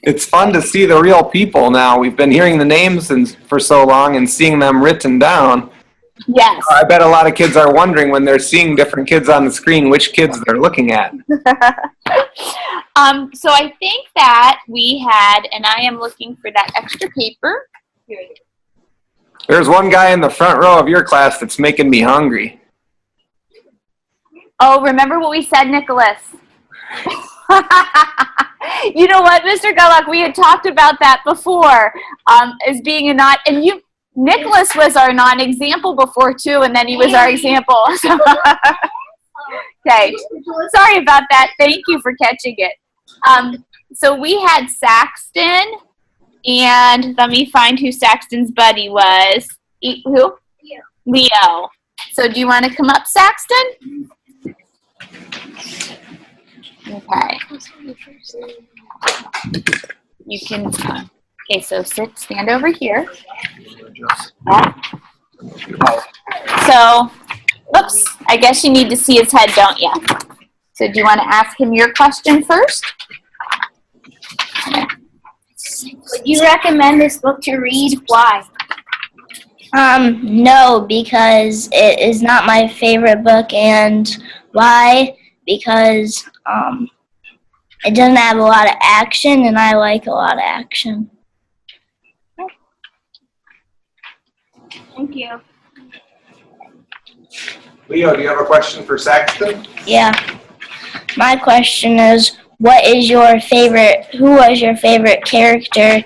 It's fun to see the real people now. We've been hearing the names for so long and seeing them written down. Yes. I bet a lot of kids are wondering when they're seeing different kids on the screen which kids they're looking at. So I think that we had, and I am looking for that extra paper. Here it is. There's one guy in the front row of your class that's making me hungry. Oh, remember what we said, Nicholas? You know what, Mr. Gullock, we had talked about that before, as being a not, and Nicholas was our non-example before too, and then he was our example. Okay, sorry about that. Thank you for catching it. So we had Saxton, and let me find who Saxton's buddy was. Who? Leo. So do you want to come up, Saxton? Okay. You can, okay, so stand over here. So, oops, I guess you need to see his head, don't you? So do you want to ask him your question first? Would you recommend this book to read? Why? No, because it is not my favorite book. And why? Because it doesn't have a lot of action, and I like a lot of action. Thank you. Leo, do you have a question for Saxton? Yeah. My question is, who was your favorite character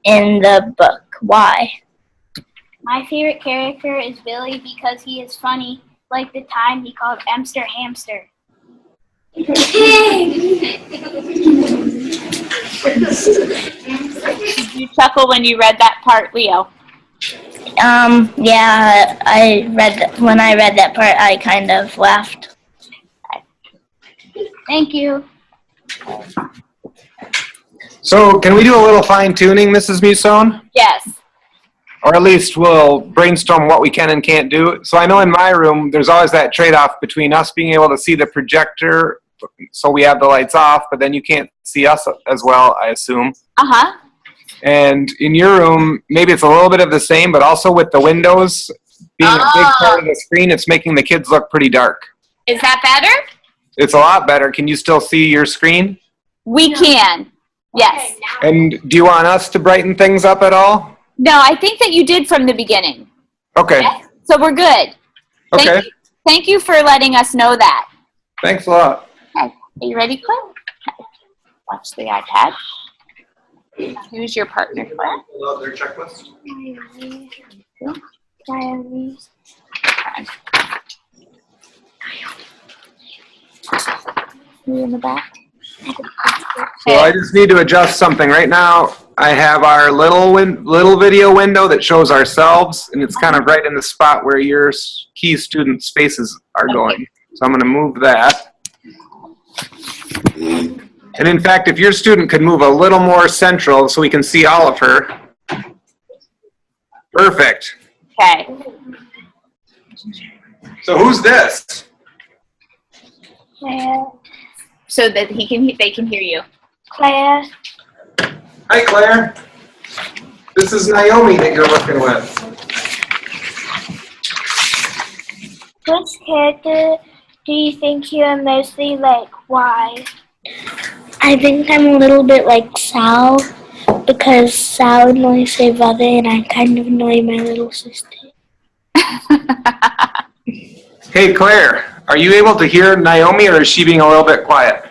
in the book? Why? My favorite character is Billy because he is funny, like the time he called Emster Hamster. Did you chuckle when you read that part, Leo? Yeah, when I read that part, I kind of laughed. Thank you. So can we do a little fine tuning, Mrs. Musone? Yes. Or at least we'll brainstorm what we can and can't do. So I know in my room, there's always that trade-off between us being able to see the projector, so we have the lights off, but then you can't see us as well, I assume. Uh-huh. And in your room, maybe it's a little bit of the same, but also with the windows being a big part of the screen, it's making the kids look pretty dark. Is that better? It's a lot better. Can you still see your screen? We can. Yes. And do you want us to brighten things up at all? No, I think that you did from the beginning. Okay. Yes? So we're good. Okay. Thank you for letting us know that. Thanks a lot. Okay. Are you ready, Claire? Okay. Watch the iPad. Who's your partner, Claire? Fill out their checklist. You in the back? So I just need to adjust something. Right now, I have our little video window that shows ourselves, and it's kind of right in the spot where your key students' faces are going. So I'm going to move that. And in fact, if your student could move a little more central so we can see all of her. Perfect. Okay. So who's this? Claire. So that they can hear you. Claire. Hi, Claire. This is Naomi that you're working with. Which character do you think you are mostly like? Why? I think I'm a little bit like Sal, because Sal annoys her brother, and I kind of annoy my little sister. Hey, Claire, are you able to hear Naomi, or is she being a little bit quiet?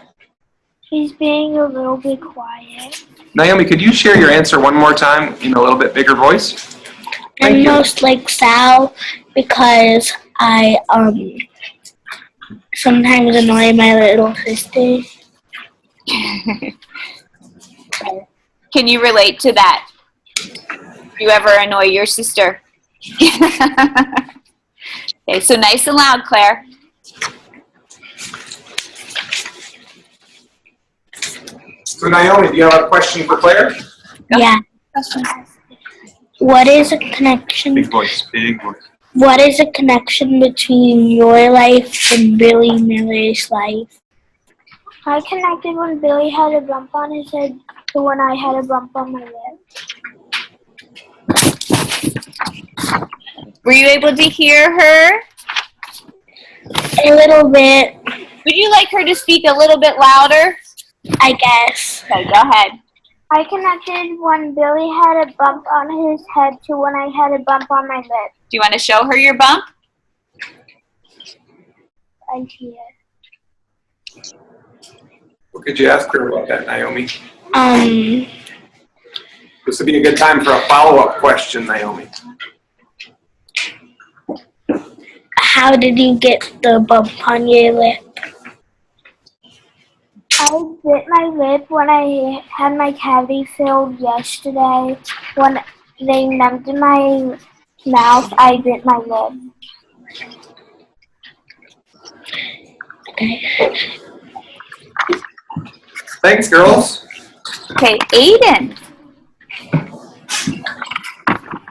She's being a little bit quiet. Naomi, could you share your answer one more time in a little bit bigger voice? I'm most like Sal because I sometimes annoy my little sister. Can you relate to that? Do you ever annoy your sister? Okay, so nice and loud, Claire. So Naomi, do you have a question for Claire? Yeah. What is a connection? Big voice, big voice. What is a connection between your life and Billy Miller's life? I connected when Billy had a bump on his head to when I had a bump on my lip. Were you able to hear her? A little bit, Would you like her to speak a little bit louder? I guess. Okay, go ahead. I connected when Billy had a bump on his head to when I had a bump on my lip. Do you want to show her your bump? Right here. What could you ask her about that, Naomi? This would be a good time for a follow-up question, Naomi. How did you get the bump on your lip? I bit my lip when I had my cavity filled yesterday. When they numbed my mouth, I bit my lip. Thanks, girls. Okay, Aiden.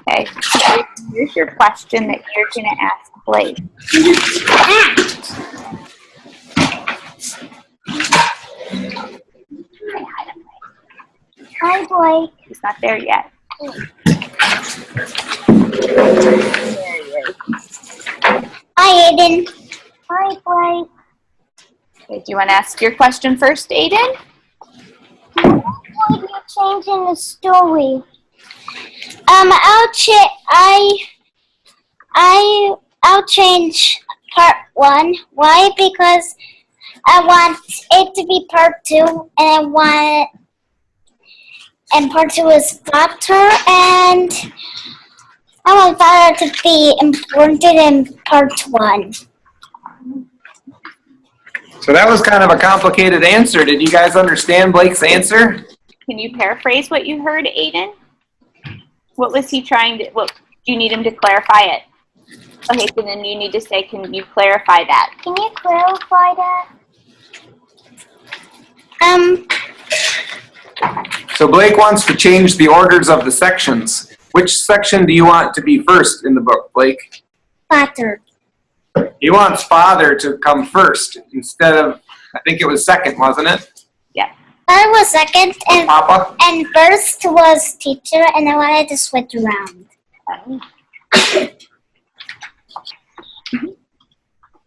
Okay, here's your question that you're going to ask Blake. Hi, Blake. He's not there yet. Hi, Aiden. Hi, Blake. Okay, do you want to ask your question first, Aiden? What would you change in the story? I'll change part 1. Why? Because I want it to be part 2, and part 2 is Father, and I want Father to be important in part 1. So that was kind of a complicated answer. Did you guys understand Blake's answer? Can you paraphrase what you heard, Aiden? What was he trying to, what, do you need him to clarify it? Okay, so then you need to say, can you clarify that? Can you clarify that? So Blake wants to change the orders of the sections. Which section do you want to be first in the book, Blake? Father. He wants Father to come first instead of, I think it was second, wasn't it? Yeah. Father was second, and Papa? first was teacher, and I wanted to switch around.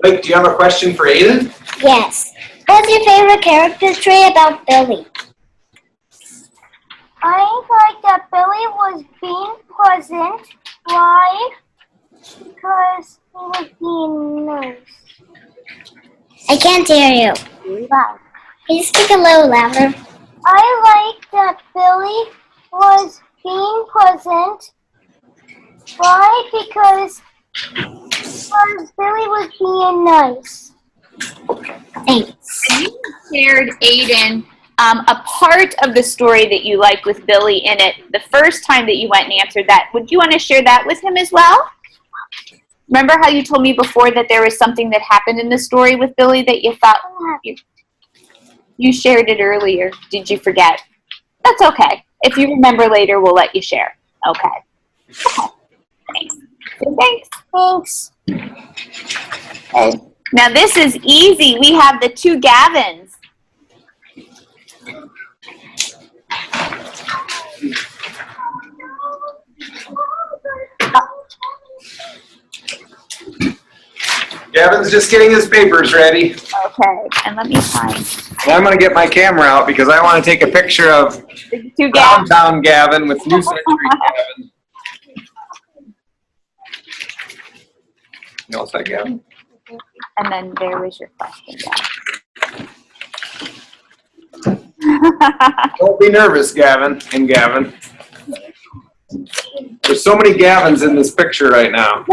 Blake, do you have a question for Aiden? Yes. What's your favorite character trait about Billy? I like that Billy was being pleasant. Why? Because he was being nice. I can't hear you. Can you speak a little louder? I like that Billy was being pleasant. Why? Because Billy was being nice. Thanks. You shared, Aiden, a part of the story that you liked with Billy in it the first time that you went and answered that. Would you want to share that with him as well? Remember how you told me before that there was something that happened in the story with Billy that you thought you shared it earlier? Did you forget? That's okay. If you remember later, we'll let you share. Okay. Thanks. Thanks. Okay. Now this is easy. We have the two Gavins. Gavin's just getting his papers ready. Okay, and let me find And I'm going to get my camera out because I want to take a picture of the two Gavins. downtown Gavin with New Century Gavin. You know what's that, Gavin? And then there was your question, Gavin. Don't be nervous, Gavin and Gavin. There's so many Gavins in this picture right now.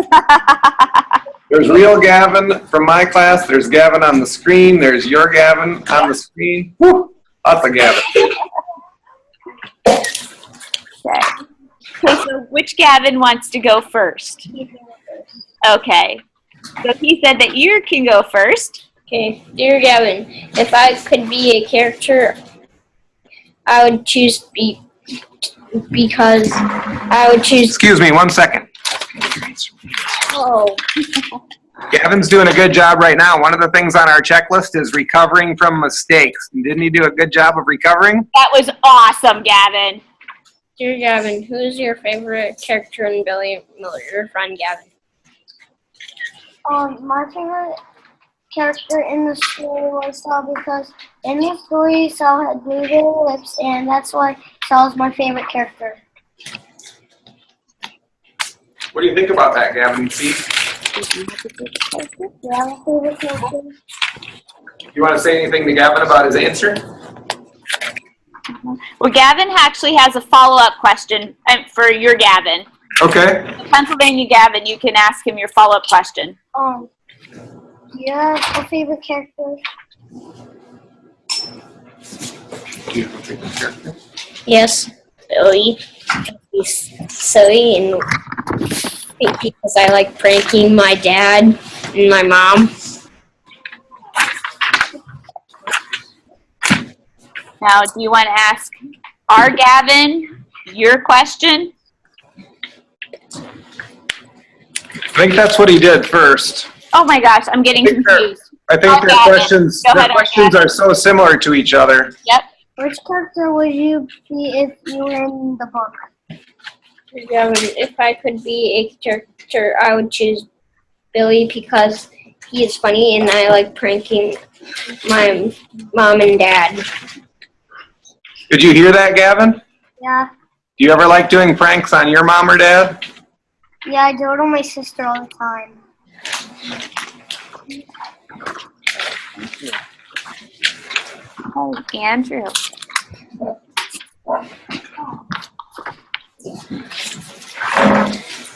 There's real Gavin from my class. There's Gavin on the screen. There's your Gavin on the screen. Woo! Lots of Gavin. Okay. So which Gavin wants to go first? Okay. So he said that you can go first. Okay, dear Gavin, if I could be a character, I would choose because I would choose. Excuse me, 1 second. Oh, Gavin's doing a good job right now. One of the things on our checklist is recovering from mistakes. Didn't he do a good job of recovering? That was awesome, Gavin. Dear Gavin, who's your favorite character in Billy Miller? Your friend Gavin. My favorite character in the story was Saul because in the story Saul had blue little lips, and that's why Saul is my favorite character. What do you think about that, Gavin? See? Yeah, my favorite character. You want to say anything to Gavin about his answer? Well, Gavin actually has a follow-up question for your Gavin. Okay. Pennsylvania Gavin, you can ask him your follow-up question. Do you have a favorite character? Do you have a favorite character? Yes, Billy. He's silly and because I like pranking my dad and my mom. Now, do you want to ask our Gavin your question? I think that's what he did first. Oh my gosh, I'm getting confused. I think Oh, their Gavin. questions, Go their ahead, questions Gavin. are so similar to each other. Yep. Which character would you be if you were in the book? Gavin, if I could be a character, I would choose Billy because he is funny and I like pranking my mom and dad. Did you hear that, Gavin? Yeah. Do you ever like doing pranks on your mom or dad? Yeah, I do it on my sister all the time. Oh, Andrew.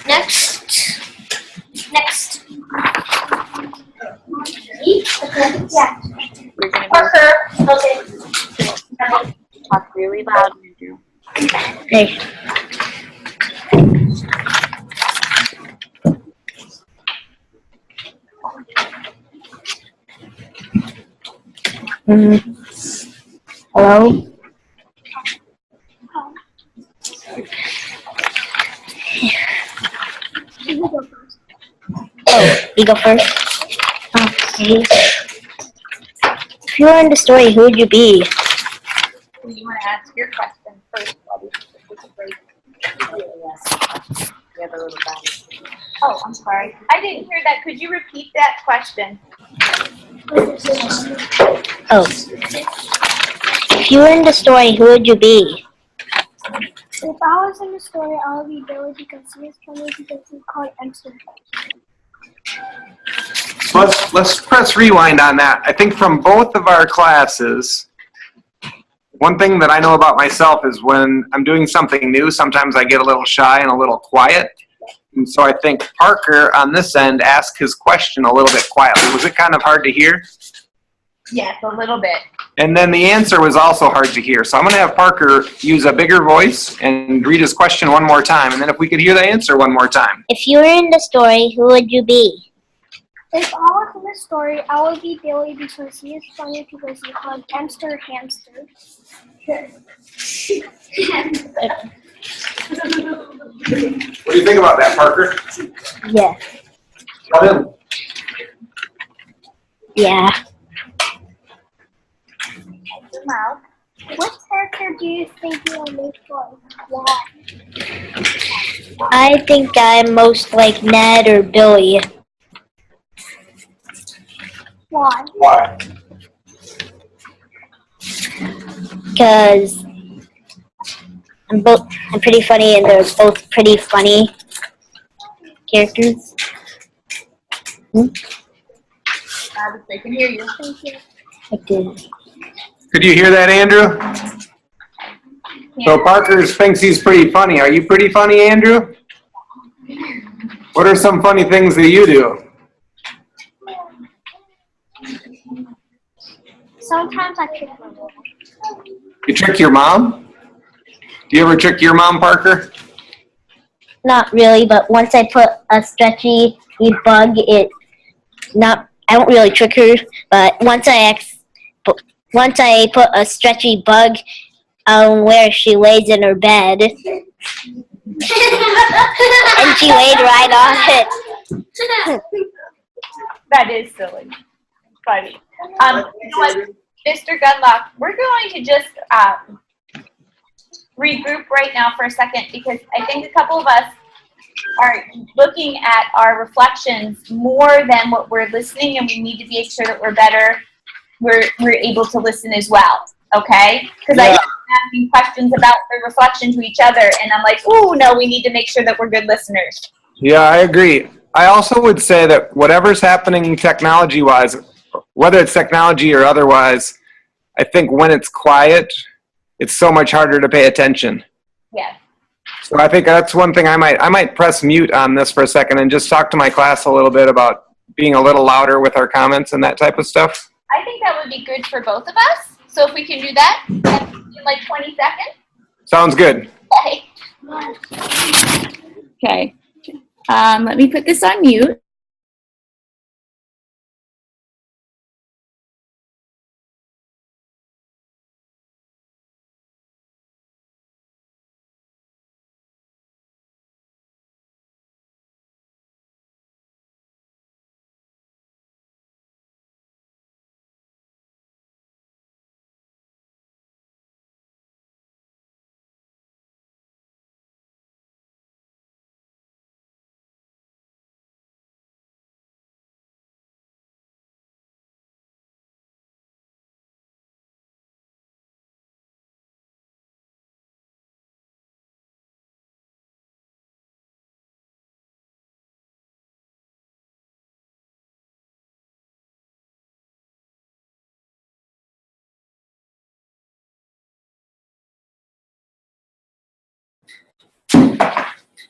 Next. Yeah. You're going to talk really loud, Andrew. Hey. Hello? Oh, you go first? Okay. If you were in the story, who would you be? You want to ask your question first, buddy. Oh, I'm sorry. I didn't hear that. Could you repeat that question? Oh. If you were in the story, who would you be? If I was in the story, I would be Billy because he is funny because he's called Emster. So let's press rewind on that. I think from both of our classes, one thing that I know about myself is when I'm doing something new, sometimes I get a little shy and a little quiet. And so I think Parker on this end asked his question a little bit quietly. Was it kind of hard to hear? Yes, a little bit. And then the answer was also hard to hear. So I'm going to have Parker use a bigger voice and read his question one more time. And then if we could hear the answer one more time. If you were in the story, who would you be? If I was in the story, I would be Billy because he is funny because he's called Emster Hamster. What do you think about that, Parker? Yeah. Tell him. Yeah. Now, which character do you think you are most like? Why? I think I'm most like Ned or Billy. Why? Why? Because I'm pretty funny and they're both pretty funny characters. They can hear you. Thank you. I did. Could you hear that, Andrew? So Parker thinks he's pretty funny. Are you pretty funny, Andrew? What are some funny things that you do? Sometimes I trick my mom. You trick your mom? Do you ever trick your mom, Parker? Not really, but once I put a stretchy bug, I don't really trick her, but once I put a stretchy bug where she lays in her bed, and she laid right on it. That is silly. Funny. You know what, Mr. Gunlock, we're going to just regroup right now for a second because I think a couple of us are looking at our reflections more than what we're listening, and we need to make sure that we're able to listen as well. Okay? Because I keep asking questions about the reflection to each other, and I'm like, oh no, we need to make sure that we're good listeners. Yeah, I agree. I also would say that whatever's happening technology-wise, whether it's technology or otherwise, I think when it's quiet, it's so much harder to pay attention. Yeah. So I think that's one thing I might press mute on this for a second and just talk to my class a little bit about being a little louder with our comments and that type of stuff. I think that would be good for both of us. So if we can do that in like 20 seconds. Sounds good. Okay. Okay. Let me put this on mute.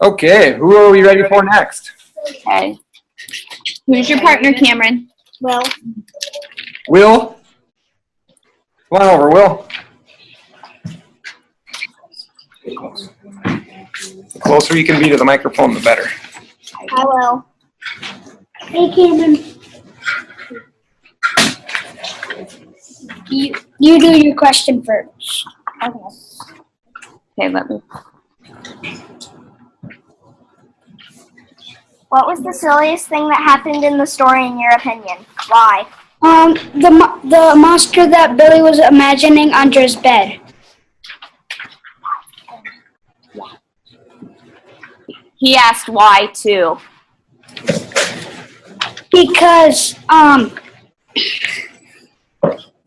Okay, who are we ready for next? Okay. Who's your partner, Cameron? Well, Will? Come on over, Will. The closer you can be to the microphone, the better. I will. Hey, Cameron. You do your question first. Okay, let me. What was the silliest thing that happened in the story in your opinion? Why? The monster that Billy was imagining under his bed. He asked why too. Because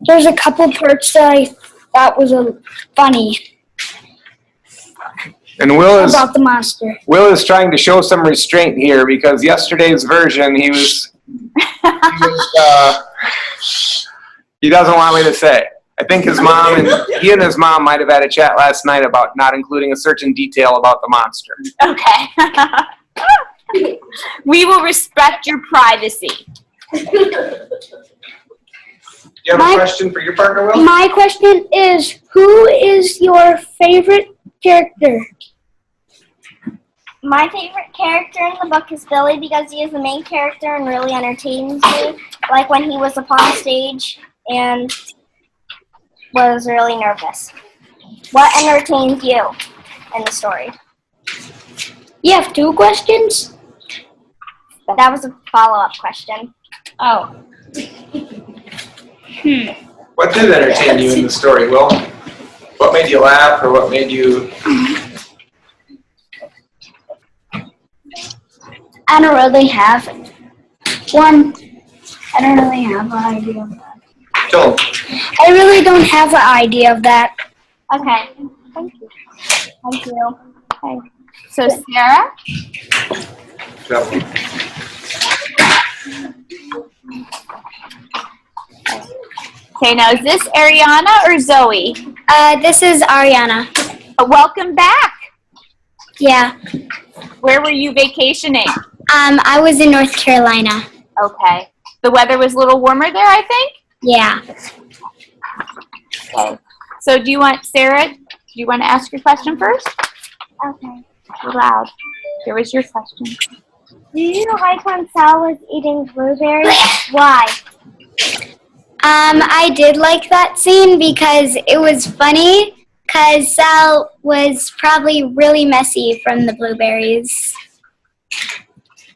there's a couple parts that I thought was funny And Will about the monster. is trying to show some restraint here because yesterday's version he doesn't want me to say. I think he and his mom might have had a chat last night about not including a certain detail about the monster. Okay. We will respect your privacy. You have a question for your partner, Will? My question is, who is your favorite character? My favorite character in the book is Billy because he is the main character and really entertains me. Like when he was up on stage and was really nervous. What entertains you in the story? You have two questions? That was a follow-up question. Oh. What did entertain you in the story, Will? What made you laugh or what made you... I don't really have one. I don't really have an idea of that. Tell him. I really don't have an idea of that. Okay. Thank you. Thank you. Okay. So Sarah? Tell him. Okay, now is this Ariana or Zoe? This is Ariana. Welcome back. Yeah. Where were you vacationing? I was in North Carolina. Okay. The weather was a little warmer there, I think? Yeah. Okay. So do you want, Sarah, do you want to ask your question first? Okay. You're loud. Here was your question. Do you like when Sal was eating blueberries? Why? I did like that scene because it was funny because Sal was probably really messy from the blueberries.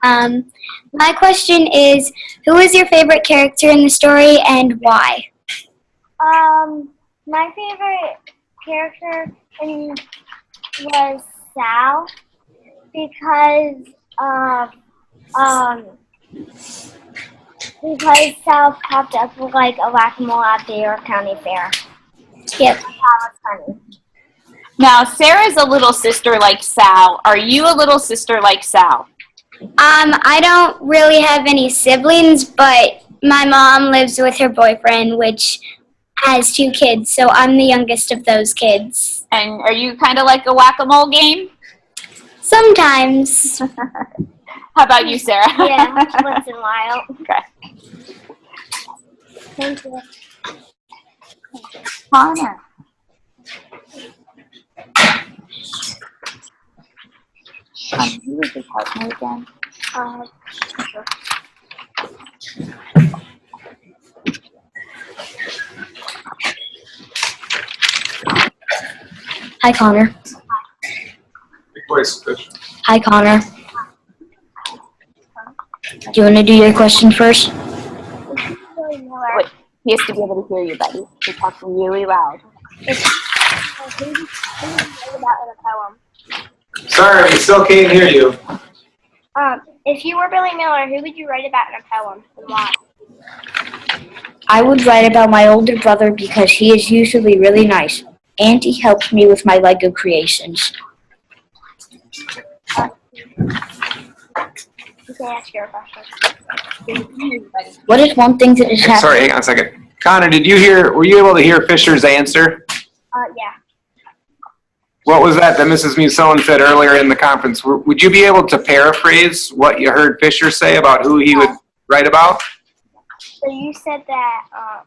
My question is, who is your favorite character in the story and why? My favorite character was Sal because Sal popped up like a whack-a-mole at the York County Fair. Yep. That was funny. Now, Sarah's a little sister like Sal. Are you a little sister like Sal? I don't really have any siblings, but my mom lives with her boyfriend, which has 2 kids, so I'm the youngest of those kids. And are you kind of like a whack-a-mole game? Sometimes. How about you, Sarah? Yeah, once in a while. Okay. Thank you. Connor. Who was your partner again? Hi, Connor. Big voice, Fish. Hi, Connor. Do you want to do your question first? Wait, he has to be able to hear you, buddy. You're talking really loud. Sorry, we still can't hear you. If you were Billy Miller, who would you write about in a poem and why? I would write about my older brother because he is usually really nice, and he helps me with my Lego creations. You can ask your question. What is one thing that has happened? Sorry, hang on a second. Connor, were you able to hear Fisher's answer? Yeah. What was that Mrs. Musoen said earlier in the conference? Would you be able to paraphrase what you heard Fisher say about who he would write about? So you said that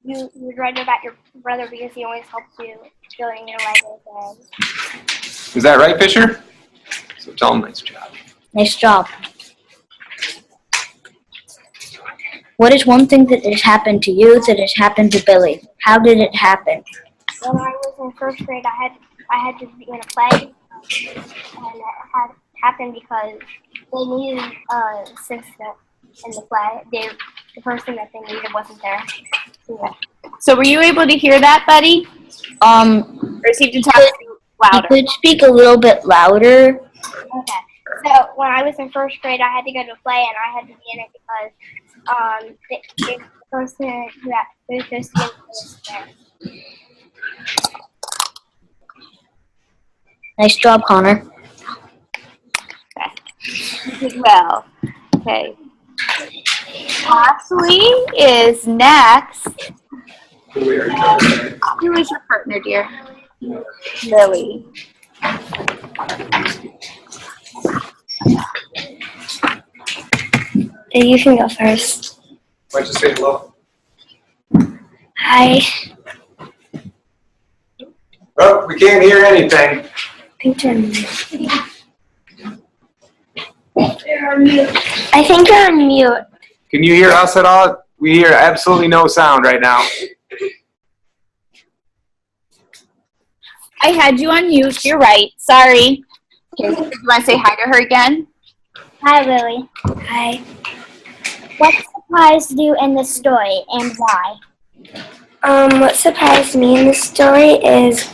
you would write about your brother because he always helps you building your Legos. Is that right, Fisher? So tell him nice job. Nice job. What is one thing that has happened to you that has happened to Billy? How did it happen? When I was in first grade, I had to be in a play, and it had happened because they needed an assistant in the play. The person that they needed wasn't there. Yeah. So were you able to hear that, buddy? Or is he just talking You louder? could speak a little bit louder. Okay. So when I was in first grade, I had to go to a play, and I had to be in it because the person who was supposed to be in it was there. Nice job, Connor. You did well. Okay. Ashley is next. Who is your partner, dear? Lily. You can go first. Why'd you say hello? Hi. Oh, we can't hear anything. I think you're on mute. Can you hear us at all? We hear absolutely no sound right now. I had you on mute. You're right. Sorry. Okay. Do you want to say hi to her again? Hi, Lily. Hi. What surprised you in the story, and why? What surprised me in the story is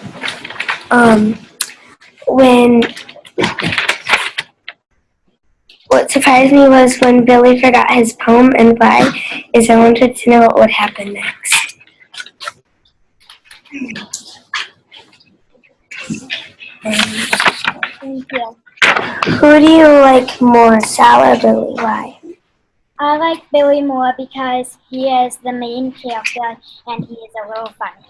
what surprised me was when Billy forgot his poem and why, is I wanted to know what would happen next. Thank you. Who do you like more, Sal or Billy? Why? I like Billy more because he is the main character and he is a little funny.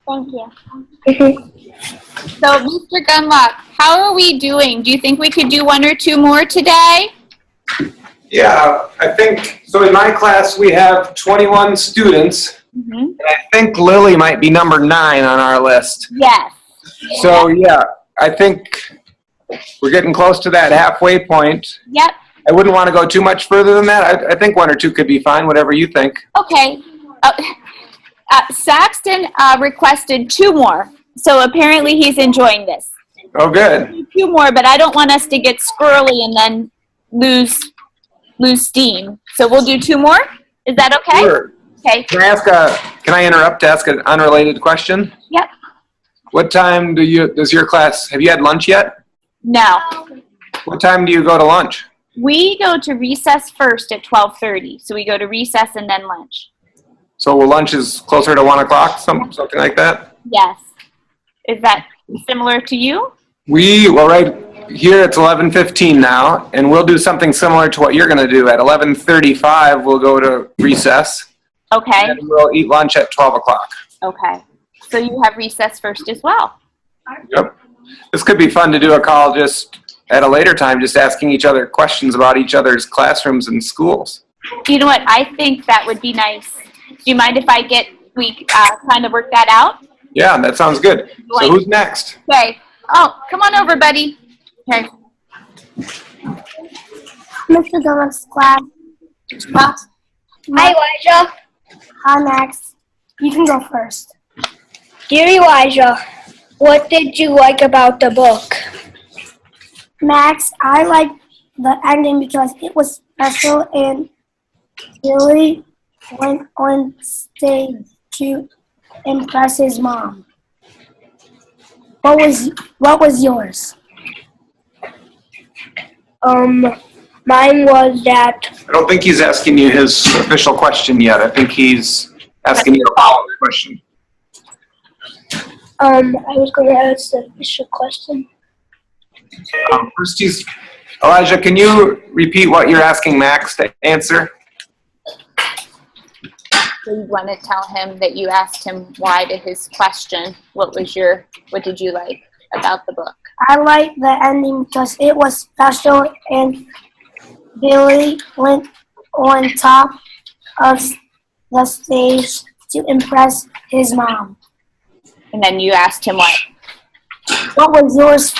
Thank you. So, Mr. Gunlock, how are we doing? Do you think we could do 1 or 2 more today? Yeah, I think, so in my class we have 21 students, Mm-hmm. and I think Lily might be number 9 on our list. Yes. So yeah, I think we're getting close to that halfway point. Yep. I wouldn't want to go too much further than that. I think 1 or 2 could be fine, whatever you think. Okay. Saxton requested 2 more, so apparently he's enjoying this. Oh, good. Do 2 more, but I don't want us to get squirrely and then lose steam. So we'll do 2 more. Is that okay? Sure. Okay. Can I interrupt to ask an unrelated question? Yep. What time does your class, have you had lunch yet? No. What time do you go to lunch? We go to recess first at 12:30. So we go to recess and then lunch. So lunch is closer to 1 o'clock, something like that? Yes. Is that similar to you? Well, right here it's 11:15 now, and we'll do something similar to what you're going to do. At 11:35, we'll go to recess, Okay. and we'll eat lunch at 12 o'clock. Okay. So you have recess first as well. Yep. This could be fun to do a call just at a later time, just asking each other questions about each other's classrooms and schools. You know what? I think that would be nice. Do you mind if we kind of work that out? Yeah, that sounds good. So who's next? Okay. Oh, come on over, buddy. Okay. Mr. Phillips' class. Hi, Elijah. Hi, Max. You can go first. Dear Elijah, what did you like about the book? Max, I like the ending because it was special and Billy went on stage to impress his mom. What was yours? Mine was that I don't think he's asking you his official question yet. I think he's asking you a follow-up question. I was going to ask the official question. First, Elijah, can you repeat what you're asking Max to answer? So you want to tell him that you asked him why to his question. What did you like about the book? I like the ending because it was special and Billy went on top of the stage to impress his mom. And then you asked him what? What was yours?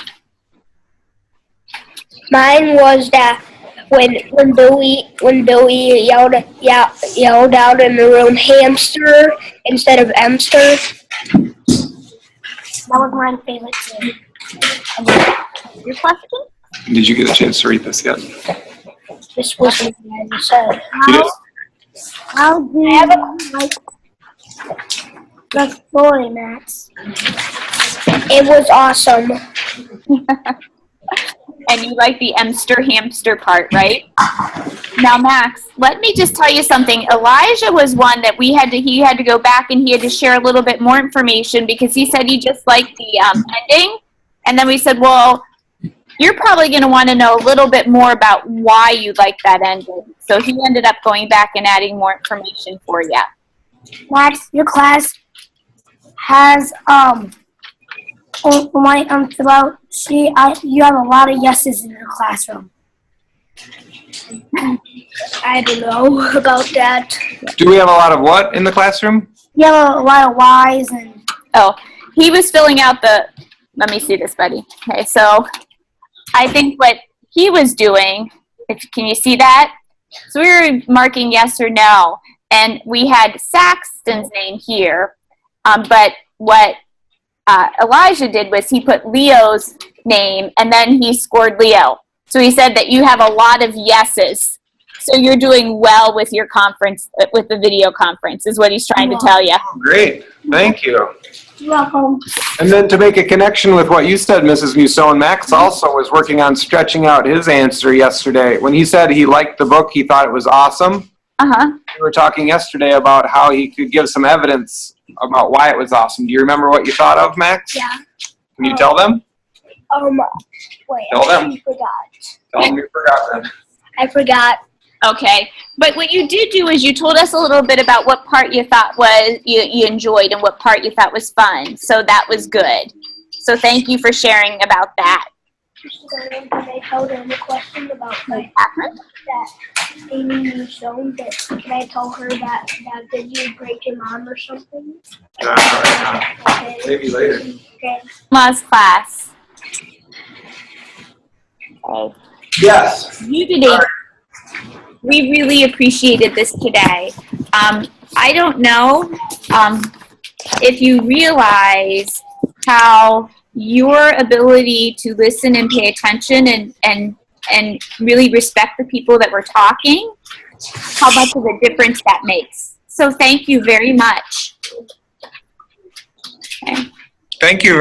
Mine was that when Billy yelled out in the room hamster instead of emster. That was my favorite too. Your question? Did you get a chance to read this yet? This was what I just said. How do you like the story, Max? It was awesome. And you like the emster hamster part, right? Now, Max, let me just tell you something. Elijah was one that he had to go back and he had to share a little bit more information because he said he just liked the ending. And then we said, well, you're probably going to want to know a little bit more about why you like that ending. So he ended up going back and adding more information for you. Max, your class has you have a lot of yeses in your classroom. I don't know about that. Do we have a lot of what in the classroom? You have a lot of Y's and Oh, he was filling out let me see this, buddy. Okay, so I think what he was doing, can you see that? So we were marking yes or no, and we had Saxton's name here, but what Elijah did was he put Leo's name, and then he scored Leo. So he said that you have a lot of yeses. So you're doing well with your conference, with the video conference, is what he's trying to tell you. Great, thank you. you're welcome. And then to make a connection with what you said, Mrs. Musso, Max also was working on stretching out his answer yesterday. When he said he liked the book, he thought it was awesome. Uh-huh. We were talking yesterday about how he could give some evidence about why it was awesome. Do you remember what you thought of, Max? Yeah. Can you tell them? Wait, Tell them. I forgot. Tell them you forgot then. I forgot. Okay, but what you did do is you told us a little bit about what part you thought you enjoyed and what part you thought was fun. So that was good. So thank you for sharing about that. Can I tell them a question about that Amy you showed that? Can I tell her that did you break your mom or something? Okay. Maybe later. Okay. Last class. Okay. Yes. You did it. We really appreciated this today. I don't know if you realize how your ability to listen and pay attention and really respect the people that we're talking, how much of a difference that makes. So thank you very much. Okay. Thank you